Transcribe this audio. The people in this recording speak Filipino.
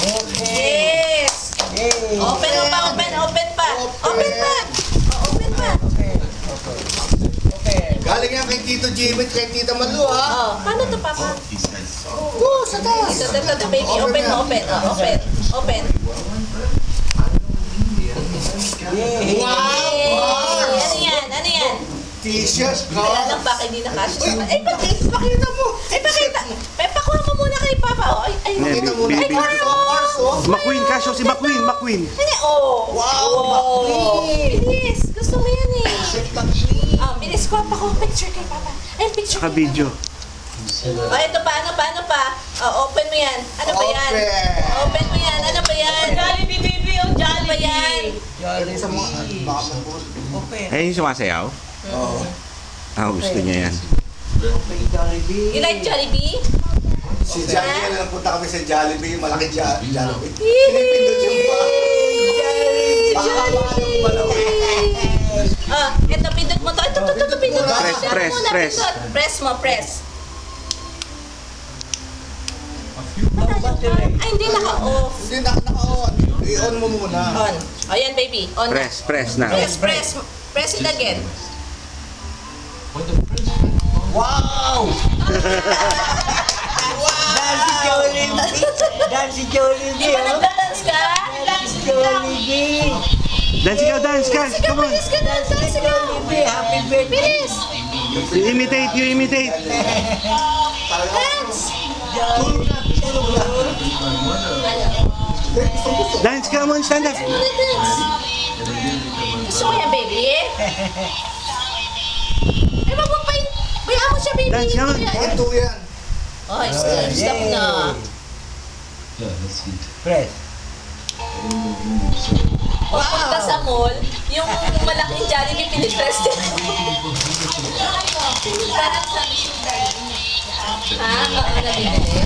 Yes! Open pa. Open pa. Open pa. Galing yan kay Tito Jimmy at kay Tita Malu, ha? Oh, paano to, Papa? Sa taas. Ito, baby. Open mo. Open. Wow! Ano yan? T-shirt, Wala ka. lang, baka hindi nakasya sa Ay, pakita mo. Pakuha mo muna kay Papa. Oh. Ay, Pakita mo na. Ay, Si McQueen, kasyo si McQueen. oh. Wow, McQueen. Bilis. Gusto mo yan eh. Bilis ko. Pakuha picture kay Papa. Ay, picture Saka kay video. Papa. Oh, ito pa. Ano pa? Oh, open mo yan. Ano ba yan? Open. Open mo yan. Ano ba yan? Jollibee, baby, oh, Ano ba Jollibee. yan? Galing sa mga... Baka mo. Ayun yung sumasayaw. Oo. Gusto niya yan. You like Jollibee? Si Jollibee, napunta kami sa Jollibee, yung malaking Jollibee. Pinipindot yung pa. Baka paano malawin. Ito, pindot mo to. Ito, pindot mo. Press. Press mo. Ay, hindi naka-off. Hindi, naka-on. I-on mo muna. On. Ayan, baby. On na. Press na. Press it again. Wow! Dance si Jollibee, Di ba oh. nagda-dance ka? Jollibee. Dance ikaw, dance, guys. Come on. Bilis ka, dance ka. Jollibee, happy birthday. Bilis. You imitate. Dance. Dance, come on, stand up. Dance. Gusto mo yan, baby? Ay, wag mo pa yun. Bayaan mo siya, baby. Dance, come on. Ito yan. Ay, stop na. Press. Pupunta sa mall, yung malaking Jollibee pinipress din. Ha? Oo, nabibili.